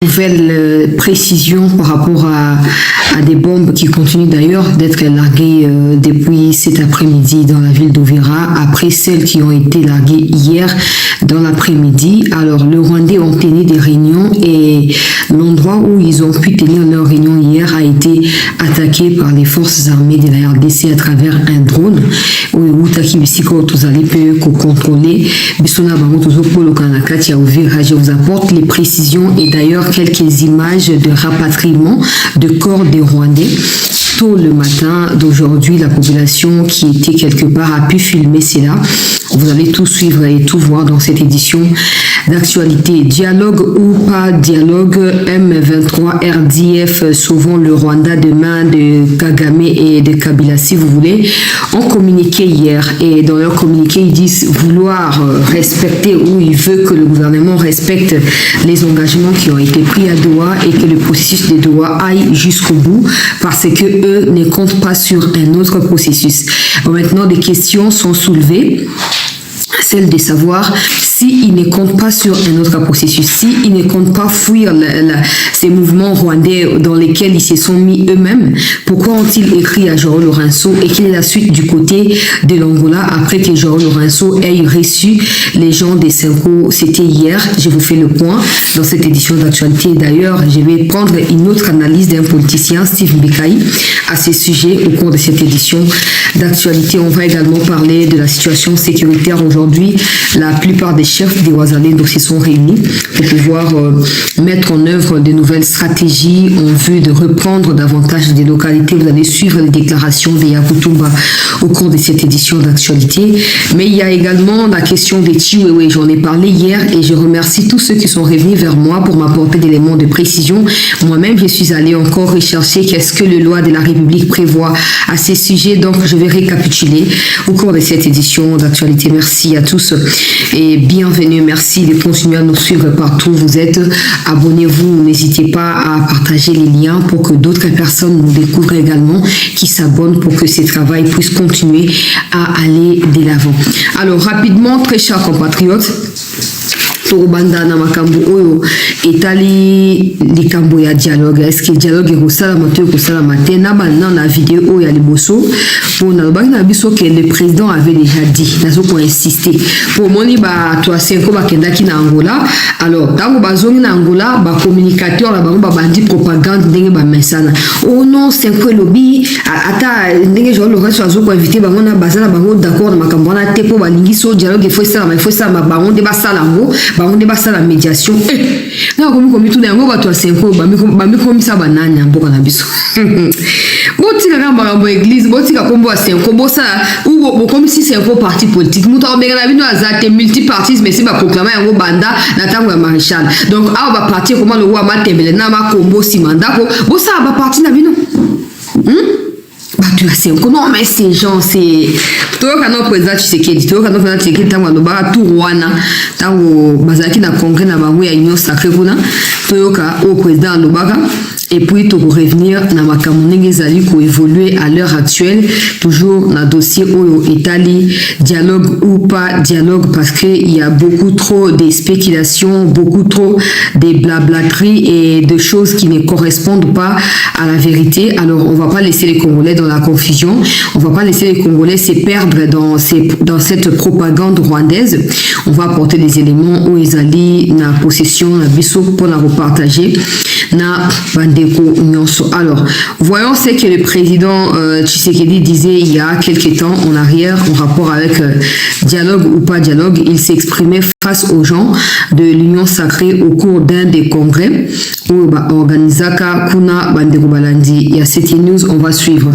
Nouvelle précision par rapport à des bombes qui continuent d'ailleurs d'être larguées depuis cet après-midi dans la ville d'Uvira, après celles qui ont été larguées hier dans l'après-midi. Alors, les Rwandais ont tenu des réunions et l'endroit où ils ont pu tenir leur réunion hier a été attaqué par les forces armées de la RDC à travers un drone. Je vous apporte les précisions et d'ailleurs quelques images de rapatriement de corps des Rwandais. Tôt le matin d'aujourd'hui, la population qui était quelque part a pu filmer cela. Vous allez tout suivre et tout voir dans cette édition d'actualité. Dialogue ou pas dialogue, M23, RDF, sauvons le Rwanda de main de Kagame et de Kabila, si vous voulez, ont communiqué hier. Et dans leur communiqué, ils disent vouloir respecter ou ils veulent que le gouvernement respecte les engagements qui ont été pris à Doha et que le processus de Doha aille jusqu'au bout parce que eux ne comptent pas sur un autre processus. Maintenant, des questions sont soulevées. Celle de savoir s'ils ne comptent pas sur un autre processus, s'ils ne comptent pas fuir ces mouvements rwandais dans lesquels ils se sont mis eux-mêmes, pourquoi ont-ils écrit à João Lourenço et quelle est la suite du côté de l'Angola après que João Lourenço ait reçu les gens des Cinco? C'était hier, je vous fais le point dans cette édition d'actualité. D'ailleurs, je vais prendre une autre analyse d'un politicien, Steve Mbekaï, à ce sujet au cours de cette édition d'actualité. On va également parler de la situation sécuritaire aujourd'hui. La plupart des chefs des Wazalendo se sont réunis pour pouvoir mettre en œuvre de nouvelles stratégies en vue de reprendre davantage des localités. Vous allez suivre les déclarations de Yakutumba au cours de cette édition d'actualité. Mais il y a également la question des Chiwewe. J'en ai parlé hier et je remercie tous ceux qui sont revenus vers moi pour m'apporter des éléments de précision. Moi-même, je suis allé encore rechercher qu'est-ce que les lois de la République prévoient à ces sujets. Donc, je vais récapituler au cours de cette édition d'actualité. Merci à tous et bienvenue. Merci de continuer à nous suivre partout où vous êtes. Abonnez-vous, n'hésitez pas à partager les liens pour que d'autres personnes nous découvrent également, qui s'abonnent pour que ce travail puisse continuer à aller de l'avant. Alors rapidement, très chers compatriotes, Torobanda na makambo oyo etali likambo ya dialogue. Est-ce que dialogue ekosala mato ekosala mate na bana na vidéo oyo ya liboso pour na lobaki na biso que le président avait déjà dit nazo ko insister pour moni ba to asenko bakendaki na Angola. Alors tango bazongi na Angola ba communicateur la bango ba bandi propagande ndenge ba mesana oh non senko lobby ata ndenge jo le reste azo ko inviter bango na bazana bango d'accord na makambo na te po balingi so dialogue il faut ça ma bango de basala ngo on dépasse la médiation. Non, comme tout d'un coup, tu as 5 ans, comme ça, banane, un peu comme abisso. Boti la rambo église, boti la combo à 5 ans, ça, ou comme si c'est un peu parti politique. Nous avons bien la vie, nous avons multipartisme, mais c'est pas proclamé un gros banda, n'attend un maréchal. Donc, on va partir comment le roi Matembele, Nama, Combo, Simandako, bon, ça va partir dans la vie, non? Tu as 5 ans, non, mais ces gens, c'est. Toi, quand on présente Tshisekedi, toi, quand on présente Tshisekedi, tant qu'on a tout Rwanda, tant qu'on bazaki na congrès na bango ya union sacrée kuna, toi, au président Lobaka. Et puis, pour revenir, na makamunenge zali ko évoluer à l'heure actuelle, toujours na dossier au Italie, dialogue ou pas dialogue, parce qu'il y a beaucoup trop de spéculations, beaucoup trop de blablateries et de choses qui ne correspondent pas à la vérité. Alors, on va pas laisser les Congolais dans la confusion, on va pas laisser les Congolais se perdre dans cette propagande rwandaise. On va apporter des éléments où ils allaient na possession, na biso pour la repartager, na bandeko nyonso. Alors, voyons ce que le président Tshisekedi disait il y a quelques temps en arrière en rapport avec dialogue ou pas dialogue. Il s'est exprimé face aux gens de l'Union sacrée au cours d'un des congrès où organisaka kuna bandeko balandi. Il y a cette news, on va suivre.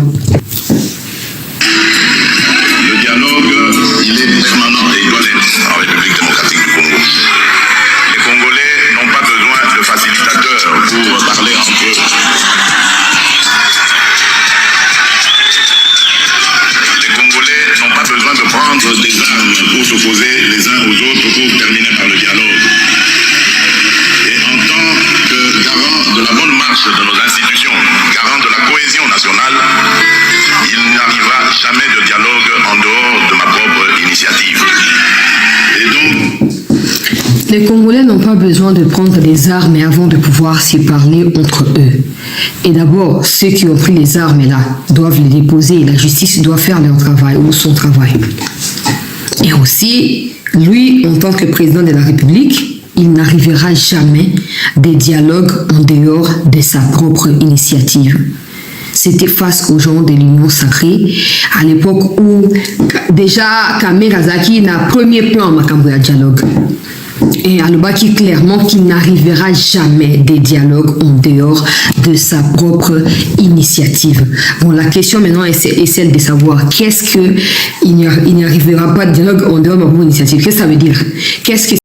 Le dialogue, il est permanent et il doit l'être en République démocratique du Congo. Les Congolais n'ont pas besoin de facilitateurs pour parler entre eux. Les Congolais n'ont pas besoin de prendre des armes pour s'opposer les uns aux autres pour terminer par le dialogue. Et en tant que garant de la bonne marche de nos institutions, garant de la cohésion nationale, il n'arrivera jamais de dialogue en dehors de ma propre initiative. Et donc, Les Congolais n'ont pas besoin de prendre des armes avant de pouvoir se parler entre eux. Et d'abord, ceux qui ont pris les armes là doivent les déposer et la justice doit faire leur travail ou son travail. Et aussi, lui, en tant que président de la République, il n'arrivera jamais des dialogues en dehors de sa propre initiative. C'était face aux gens de l'Union sacrée, à l'époque où déjà Kame Kazaki n'a premier plan en dialogue. Et Alobaki clairement qu'il n'arrivera jamais des dialogues en dehors de sa propre initiative. Bon, la question maintenant est celle de savoir qu'est-ce qu'il n'y arrivera pas de dialogue en dehors de ma propre initiative. Qu'est-ce que ça veut dire? Qu'est-ce que